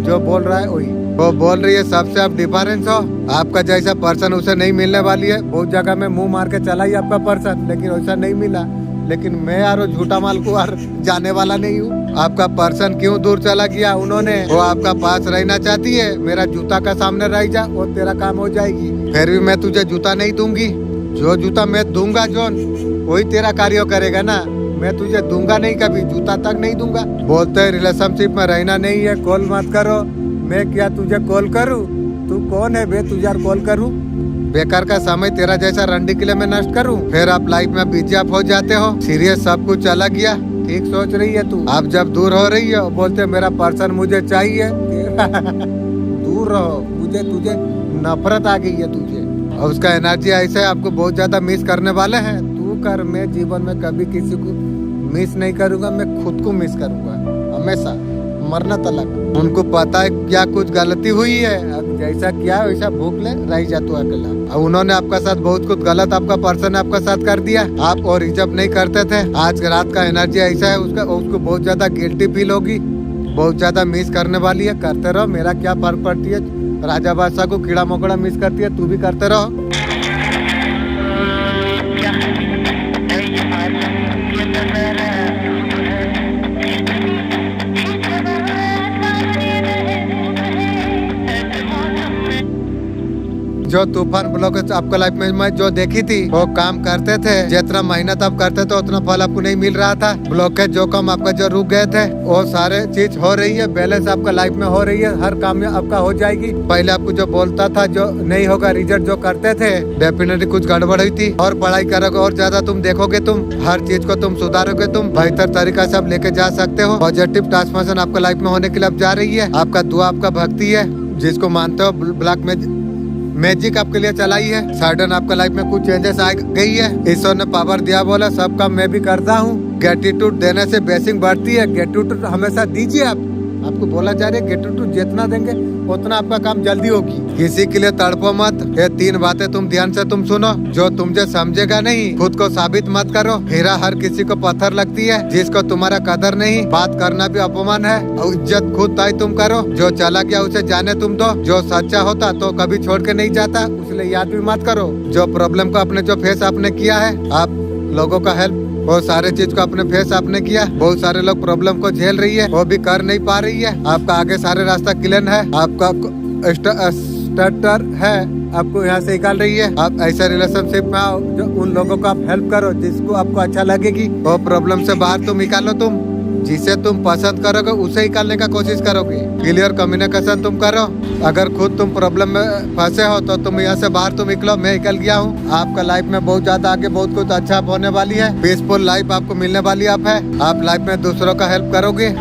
[SPEAKER 1] जो बोल रहा है वही वो बोल रही है, सबसे आप डिफरेंस हो। आपका जैसा पर्सन उसे नहीं मिलने वाली है। बहुत जगह में मुंह मार के चला ही आपका पर्सन, लेकिन वैसा नहीं मिला। लेकिन मैं यार वो झूठा माल को यार जाने वाला नहीं हूँ। आपका पर्सन क्यों दूर चला गया, उन्होंने वो आपका पास रहना चाहती है। मेरा जूता का सामने रह जा और तेरा काम हो जाएगी। फिर भी मैं तुझे जूता नहीं दूंगी। जो जूता मैं दूंगा जोन वही तेरा कार्य करेगा ना। मैं तुझे दूंगा नहीं, कभी जूता तक नहीं दूंगा। बोलते है रिलेशनशिप में रहना नहीं है, कॉल मत करो। मैं क्या तुझे कॉल करूँ? तू कौन है बे तुझे कॉल करूँ? बेकार का समय तेरा जैसा रंडी के लिए मैं नष्ट करूं? फिर आप लाइफ में बिजी आप हो जाते हो। सीरियस सब कुछ अलग गया। ठीक सोच रही है तू। आप जब दूर हो रही हो बोलते मेरा पर्सन मुझे चाहिए। दूर रहो, मुझे तुझे नफरत आ गई है तुझे। और उसका एनर्जी ऐसे आपको बहुत ज्यादा मिस करने वाले हैं। तू कर, मैं जीवन में कभी किसी को मिस नहीं करूंगा। मैं खुद को मिस करूंगा हमेशा, मरना तलक। उनको पता है क्या कुछ गलती हुई है। अब जैसा क्या वैसा भूख ले रह जा तू अकेला। अब उन्होंने आपका साथ बहुत कुछ गलत आपका पर्सन ने आपका साथ कर दिया। आप और रिजर्व नहीं करते थे। आज रात का एनर्जी ऐसा है उसको बहुत ज्यादा गिल्टी फील होगी, बहुत ज्यादा मिस करने वाली है। करते रहो, मेरा क्या फर्क पड़ती है। राजा बादशाह को कीड़ा मकोड़ा मिस करती है, तू भी करते रहो। जो तूफान ब्लॉक आपका लाइफ में मैं जो देखी थी वो काम करते थे। जितना मेहनत आप करते थे उतना फल आपको नहीं मिल रहा था। ब्लॉकेज जो काम आपका जो रुक गए थे वो सारे चीज हो रही है। बैलेंस आपका लाइफ में हो रही है, हर काम में आपका हो जाएगी। पहले आपको जो बोलता था जो नहीं होगा, रिजल्ट जो करते थे, डेफिनेटली कुछ गड़बड़ हुई थी। और पढ़ाई करोगे और ज्यादा तुम देखोगे, तुम हर चीज को तुम सुधारोगे, तुम बेहतर तरीका से आप लेके जा सकते हो। पॉजिटिव ट्रांसफॉर्मेशन आपका लाइफ में होने के लिए अब जा रही है। आपका दुआ आपका भक्ति है, जिसको मानते हो ब्लैक में मैजिक आपके लिए चलाई है। सडन आपका लाइफ में कुछ चेंजेस आ गई है। ईश्वर ने पावर दिया, बोला सब काम मैं भी करता हूँ। ग्रेटिट्यूड देने से ब्लेसिंग बढ़ती है। ग्रेटिट्यूड हमेशा दीजिए। आपको बोला जा रहा है ग्रेटिट्यूड जितना देंगे उतना आपका काम जल्दी होगी। किसी के लिए तड़पो मत। ये 3 बातें तुम ध्यान से तुम सुनो। जो तुमसे समझेगा नहीं, खुद को साबित मत करो। हीरा हर किसी को पत्थर लगती है। जिसको तुम्हारा कदर नहीं, बात करना भी अपमान है। और इज्जत खुद तय तुम करो। जो चला गया उसे जाने तुम दो। जो सच्चा होता तो कभी छोड़ के नहीं जाता, उसलिए याद भी मत करो। जो प्रॉब्लम को अपने जो फेस आपने किया है, आप लोगों का हेल्प, बहुत सारे चीज को अपने फेस आपने किया। बहुत सारे लोग प्रॉब्लम को झेल रही है, वो भी कर नहीं पा रही है। आपका आगे सारे रास्ता क्लियर है। आपका स्टार्टर है, आपको यहाँ से निकाल रही है। आप ऐसा रिलेशनशिप में आओ जो उन लोगों को आप हेल्प करो जिसको आपको अच्छा लगेगी। वो प्रॉब्लम से बाहर तुम निकालो। तुम जिसे तुम पसंद करोगे उसे निकालने का कोशिश करोगे। क्लियर कम्युनिकेशन तुम करो। अगर खुद तुम प्रॉब्लम में फंसे हो तो तुम यहाँ से बाहर तुम निकलो। मैं निकल गया हूँ। आपका लाइफ में बहुत ज्यादा आगे बहुत कुछ अच्छा होने वाली है। पीसफुल लाइफ आपको मिलने वाली आप है। आप लाइफ में दूसरों का हेल्प करोगे।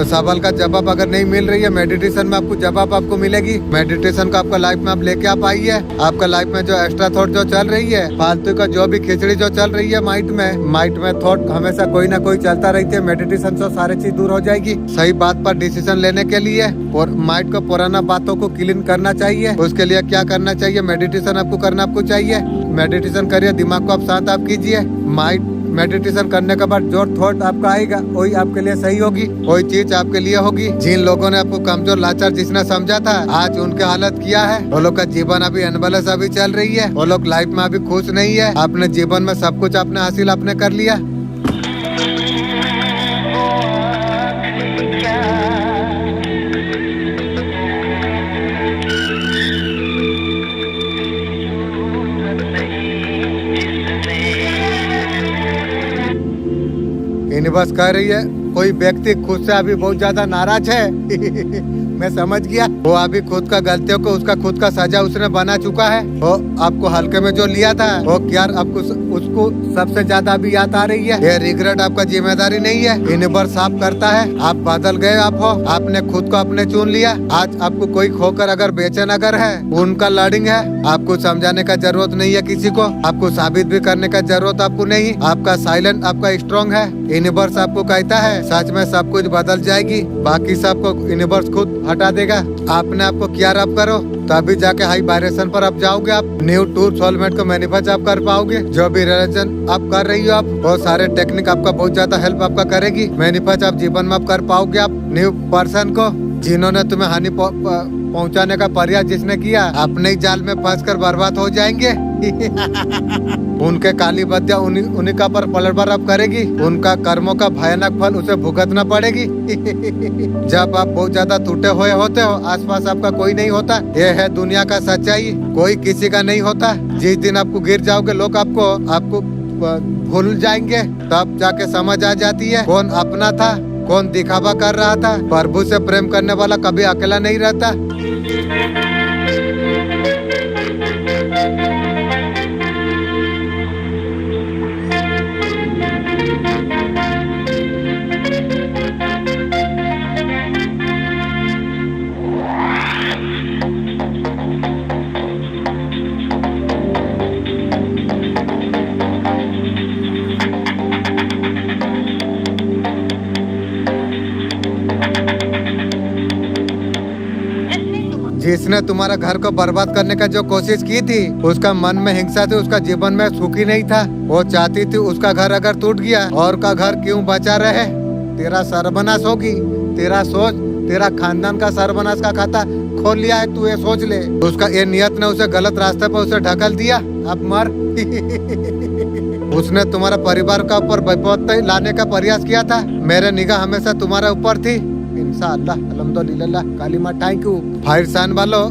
[SPEAKER 1] सवाल का जवाब अगर नहीं मिल रही है, मेडिटेशन में आपको जवाब आपको मिलेगी। मेडिटेशन को आपका लाइफ में आप लेके आप आई है। आपका लाइफ में जो एक्स्ट्रा थॉट जो चल रही है, फालतू का जो भी खिचड़ी जो चल रही है माइंड में थॉट हमेशा कोई ना कोई चलता रहती है। मेडिटेशन से सारी चीज दूर हो जाएगी। सही बात पर डिसीजन लेने के लिए और माइंड को पुराना बातों को क्लीन करना चाहिए। उसके लिए क्या करना चाहिए? मेडिटेशन आपको करना आपको चाहिए। मेडिटेशन करिए, दिमाग को आप शांत आप कीजिए। माइंड मेडिटेशन करने के बाद जो थॉट आपका आएगा वही आपके लिए सही होगी, वही चीज आपके लिए होगी। जिन लोगों ने आपको कमजोर लाचार जिसने समझा था, आज उनके हालत क्या है। वो लोग का जीवन अभी अनबैलेंस अभी चल रही है। वो लोग लाइफ में अभी खुश नहीं है। अपने जीवन में सब कुछ आपने हासिल आपने कर लिया। यूनिवर्स कह रही है कोई व्यक्ति खुद से अभी बहुत ज्यादा नाराज है मैं समझ गया। वो अभी खुद का गलतियों को उसका खुद का सजा उसने बना चुका है। वो आपको हल्के में जो लिया था वो यार आपको उसको सबसे ज्यादा अभी याद आ रही है। ये रिग्रेट आपका जिम्मेदारी नहीं है, यूनिवर्स साफ करता है। आप बदल गए, आप हो, आपने खुद को अपने चुन लिया। आज आपको कोई खोकर अगर बेचैन अगर है, उनका लर्निंग है। आपको समझाने का जरूरत नहीं है किसी को, आपको साबित भी करने का जरूरत आपको नहीं। आपका साइलेंट आपका स्ट्रॉन्ग है। यूनिवर्स आपको कहता है सच में सब कुछ बदल जाएगी, बाकी सबको यूनिवर्स खुद हटा देगा। आपने आपको क्या रब करो, तभी जाके हाई वाइब्रेशन पर आप जाओगे। आप न्यू टूर सोलमेट को मैनिफेस्ट आप कर पाओगे। जो भी रिलेशन आप कर रही हो, आप बहुत सारे टेक्निक आपका बहुत ज्यादा हेल्प आपका करेगी। मैनिफेस्ट आप जीवन में आप कर पाओगे। आप न्यू पर्सन को, जिन्होंने तुम्हें हानि पहुंचाने का प्रयास जिसने किया, अपने ही जाल में फंस कर बर्बाद हो जाएंगे उनके काली बत्तियां उन्हीं का पर पलट अब करेगी। उनका कर्मों का भयानक फल उसे भुगतना पड़ेगी जब आप बहुत ज्यादा टूटे हुए होते हो, आसपास आपका कोई नहीं होता। ये है दुनिया का सच्चाई, कोई किसी का नहीं होता। जिस दिन आपको गिर जाओगे, लोग आपको भूल जाएंगे। तब जाके समझ आ जाती है कौन अपना था, कौन दिखावा कर रहा था। प्रभु से प्रेम करने वाला कभी अकेला नहीं रहता। जिसने तुम्हारा घर को बर्बाद करने का जो कोशिश की थी, उसका मन में हिंसा थी, उसका जीवन में सुखी नहीं था। वो चाहती थी उसका घर अगर टूट गया, और का घर क्यों बचा रहे। तेरा सर्वनाश होगी। तेरा सोच, तेरा खानदान का सर्वनाश का खाता खोल लिया है। तू ये सोच ले, उसका ये नियत ने उसे गलत रास्ते पर उसे ढकल दिया। अब मर उसने तुम्हारा परिवार का ऊपर विपत्ति लाने का प्रयास किया था। मेरे निगाह हमेशा तुम्हारे ऊपर थी। इंशाअल्लाह, अल्हम्दुलिल्लाह, कालिमा, थैंक यू। फायर सान वालों,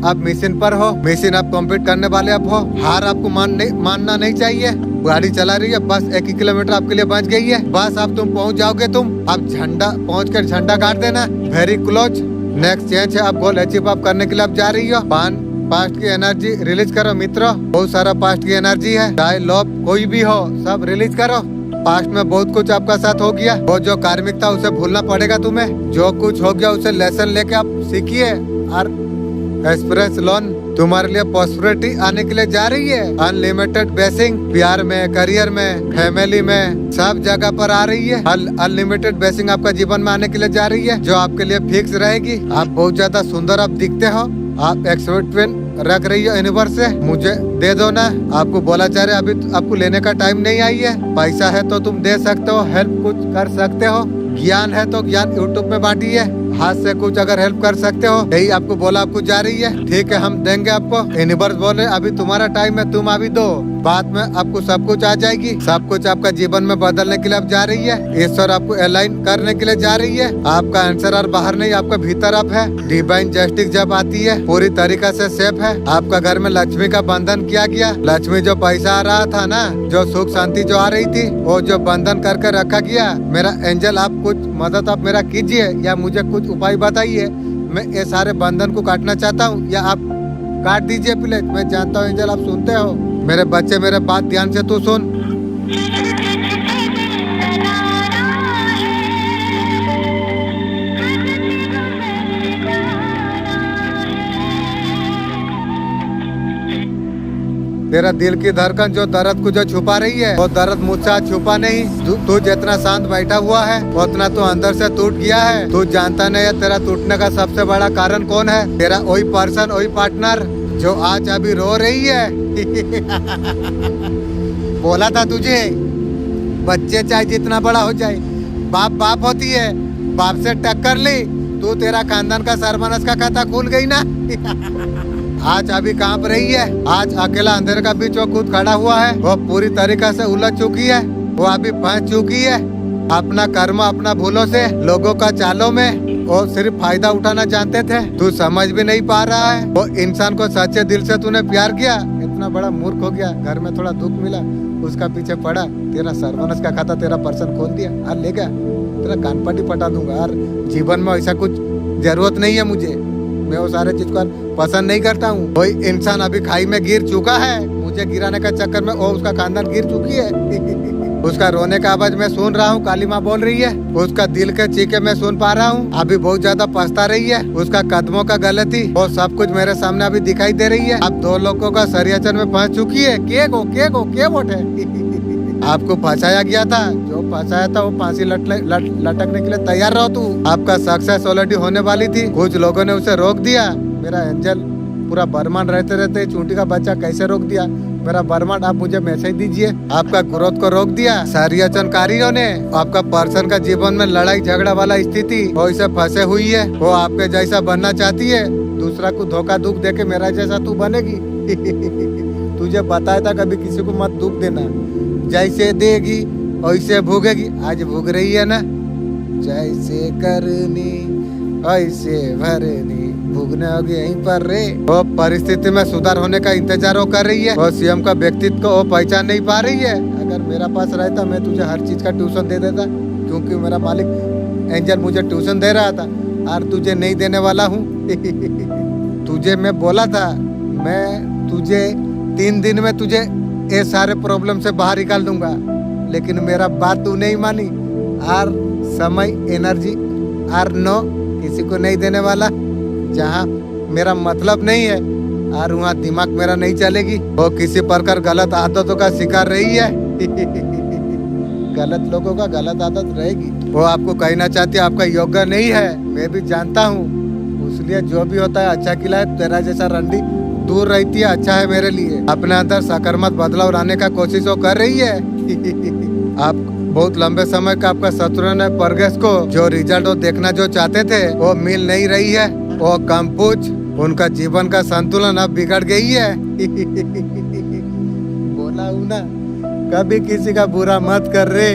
[SPEAKER 1] आप मिशन पर हो, मिशन आप कंप्लीट करने वाले आप हो। हार आपको मानना नहीं चाहिए। गाड़ी चला रही है, बस 1 किलोमीटर आपके लिए बच गई है। बस अब तुम पहुंच जाओगे। तुम अब झंडा पहुंच कर झंडा गाड़ देना। वेरी क्लोज, नेक्स्ट चेंज है। आप गोल अचीव आप करने के लिए आप जा रही हो। पास्ट की एनर्जी रिलीज करो मित्रों। बहुत सारा पास्ट की एनर्जी है। डायलॉग कोई भी हो, सब रिलीज करो। पास्ट में बहुत कुछ आपका साथ हो गया। वो जो कार्मिक था उसे भूलना पड़ेगा तुम्हें। जो कुछ हो गया उसे लेसन लेके आप सीखिए। और एक्सपीरियंस लोन तुम्हारे लिए पॉसिबिलिटी आने के लिए जा रही है। अनलिमिटेड ब्लेसिंग प्यार में, करियर में, फैमिली में, सब जगह पर आ रही है। अनलिमिटेड ब्लेसिंग आपका जीवन में आने के लिए जा रही है, जो आपके लिए फिक्स रहेगी। आप बहुत ज्यादा सुंदर आप दिखते हो। आप एक्साइटमेंट रख रही हो यूनिवर्स से, मुझे दे दो ना। आपको बोला जा रहा है अभी आपको लेने का टाइम नहीं आई है। पैसा है तो तुम दे सकते हो, हेल्प कुछ कर सकते हो। ज्ञान है तो ज्ञान यूट्यूब में बांटिए। हाथ से कुछ अगर हेल्प कर सकते हो, यही आपको बोला आपको जा रही है। ठीक है, हम देंगे आपको। यूनिवर्स बोले अभी तुम्हारा टाइम है, तुम अभी दो, बाद में आपको सब कुछ आ जाएगी। सब कुछ आपका जीवन में बदलने के लिए आप जा रही है। ईश्वर आपको अलाइन करने के लिए जा रही है। आपका आंसर और बाहर नहीं, आपका भीतर आप है। डिवाइन जस्टिस जब आती है पूरी तरीका से सेफ है। आपका घर में लक्ष्मी का बंधन किया गया। लक्ष्मी जो पैसा आ रहा था ना, जो सुख शांति जो आ रही थी, वो जो बंधन करके रखा गया। मेरा एंजल आप कुछ मदद आप मेरा कीजिए, या मुझे कुछ उपाय बताइए। मैं ये सारे बंधन को काटना चाहता हूँ, या आप काट दीजिए प्लीज। मैं जानता हूँ एंजल आप सुनते हो। मेरे बच्चे, मेरे बात ध्यान से तू सुन। तेरा दिल की धड़कन जो दर्द को जो छुपा रही है, वो दर्द मुझसे आज छुपा नहीं। तू जितना शांत बैठा हुआ है, उतना तू अंदर से टूट गया है। तू जानता नहीं है तेरा टूटने का सबसे बड़ा कारण कौन है। तेरा वही पर्सन, वही पार्टनर जो आज अभी रो रही है बोला था तुझे, बच्चे चाहे जितना बड़ा हो जाए, बाप बाप होती है। बाप से टक्कर ली तू, तेरा खानदान का सर्वनाश का खाता खुल गई ना आज अभी कांप रही है। आज अकेला अंधेरे का बीच वो खुद खड़ा हुआ है। वो पूरी तरीका से उलझ चुकी है। वो अभी फंस चुकी है अपना कर्म, अपना भूलों से, लोगों का चालों में। वो सिर्फ फायदा उठाना जानते थे। तू समझ भी नहीं पा रहा है। वो इंसान को सच्चे दिल से तूने प्यार किया, इतना बड़ा मूर्ख हो गया। घर में थोड़ा दुख मिला, उसका पीछे पड़ा। तेरा सर्वनाश का खाता तेरा पर्सन खोल दिया। ले गया तेरा कान पट्टी पटा दूंगा यार। जीवन में ऐसा कुछ जरूरत नहीं है मुझे, मैं वो सारे चीज को पसंद नहीं करता हूँ। कोई इंसान अभी खाई में गिर चुका है, मुझे गिराने का चक्कर में वो उसका खानदान गिर चुकी है। उसका रोने का आवाज मैं सुन रहा हूँ, काली माँ बोल रही है। उसका दिल के चीखे मैं सुन पा रहा हूँ, अभी बहुत ज्यादा पछता रही है। उसका कदमों का गलती वो सब कुछ मेरे सामने अभी दिखाई दे रही है। अब 2 लोगों का षड्यंत्र में फंस चुकी है। के वोट है। आपको फंसाया गया था, जो फंसाया था वो फांसी लटकने के लिए तैयार रहो तू। आपका सक्सेस ऑलरेडी होने वाली थी, कुछ लोगों ने उसे रोक दिया। मेरा एंजल पूरा बर्मान रहते रहते चूंटी का बच्चा कैसे रोक दिया? मेरा बर्मान आप मुझे मैसेज दीजिए। आपका ग्रोथ को रोक दिया षड्यंत्रकारियों ने। आपका पर्सन का जीवन में लड़ाई झगड़ा वाला स्थिति वो इसे फंसे हुई है। वो आपके जैसा बनना चाहती है, दूसरा को धोखा दुख देके मेरा जैसा तू बनेगी। तुझे बताया था कभी किसी को मत दुख देना, जैसे देगी वैसे भोगेगी। आज भोग रही है ना, जैसे करनी ऐसे भरनी, भोगने होगी यहीं पर रे। वो परिस्थिति में सुधार होने का इंतजार वो कर रही है। वो सीएम का व्यक्तित्व को वो पहचान नहीं पा रही है। अगर मेरा पास रहता मैं तुझे हर चीज का ट्यूशन दे देता, क्योंकि मेरा मालिक एंजल मुझे ट्यूशन दे रहा था और तुझे नहीं देने वाला हूँ। तुझे मैं बोला था, मैं तुझे 3 दिन में तुझे ये सारे प्रॉब्लम से बाहर निकाल दूंगा, लेकिन मेरा बात तू नहीं मानी। और समय एनर्जी और नो किसी को नहीं देने वाला। जहाँ मेरा मतलब नहीं है और वहाँ दिमाग मेरा नहीं चलेगी। वो किसी प्रकार गलत आदतों का शिकार रही है। गलत लोगों का गलत आदत रहेगी। वो आपको कहना चाहती है आपका योग्य नहीं है, मैं भी जानता हूँ। इसलिए जो भी होता है अच्छा के लिए, तेरा जैसा रंडी दूर रहती है अच्छा है मेरे लिए। अपने अंदर सकारात्मक बदलाव लाने का कोशिश वो कर रही है। आप बहुत लंबे समय का आपका शत्रु ने प्रोग्रेस को जो रिजल्ट वो देखना जो चाहते थे वो मिल नहीं रही है। वो कम पूछ, उनका जीवन का संतुलन अब बिगड़ गई है। बोला हूँ ना, कभी किसी का बुरा मत कर रे,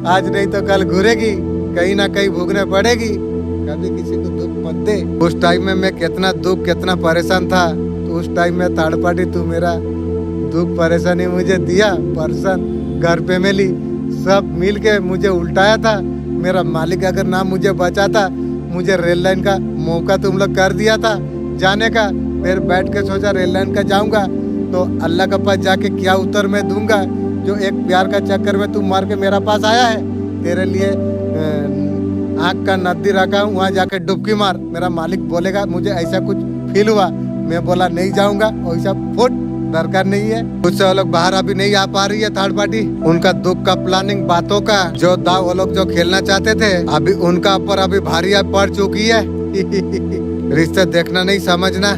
[SPEAKER 1] आज नहीं तो कल घुरेगी, कहीं ना कहीं भोगने पड़ेगी। कभी किसी को दुख मत दे। उस टाइम में मैं कितना दुख कितना परेशान था, तो उस टाइम में थर्ड पार्टी तू मेरा दुख परेशानी मुझे दिया। पर्सन घर पे मिली, सब मिल के मुझे उल्टाया था। मेरा मालिक अगर ना मुझे बचाता, मुझे रेल लाइन का मौका तुम लोग कर दिया था जाने का। फिर बैठ के सोचा रेल लाइन का जाऊंगा तो अल्लाह के पास जाके क्या उत्तर मैं दूंगा, जो एक प्यार का चक्कर में तू मार के मेरा पास आया है। तेरे लिए आँख का नदी रखा हूँ, वहाँ जाके डुबकी मार। मेरा मालिक बोलेगा मुझे ऐसा कुछ फील हुआ, मैं बोला नहीं जाऊंगा, वैसा फुट दरकार नहीं है। उससे वो लोग बाहर अभी नहीं आ पा रही है थर्ड पार्टी। उनका दुख का प्लानिंग बातों का जो दाव वो लोग जो खेलना चाहते थे, अभी उनका ऊपर अभी भारी पड़ चुकी है। रिश्ते देखना नहीं समझना।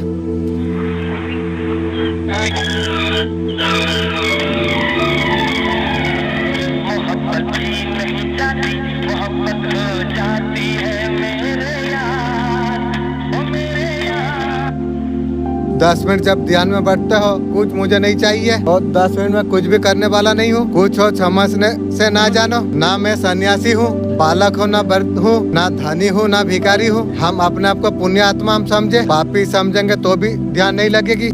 [SPEAKER 1] मोहब्बत ही नहीं जाती, मोहब्बत हो जाती है मेरे यार, ओ मेरे यार। 10 मिनट जब ध्यान में बैठते हो, कुछ मुझे नहीं चाहिए और 10 मिनट में कुछ भी करने वाला नहीं हूँ। कुछ हो समझने से ना जानो। ना मैं सन्यासी हूँ, बालक हो ना वृद्ध हूँ, ना धनी हूँ ना भिखारी हूँ। हम अपने आप को पुण्य आत्मा हम समझे, पापी समझेंगे तो भी ध्यान नहीं लगेगी।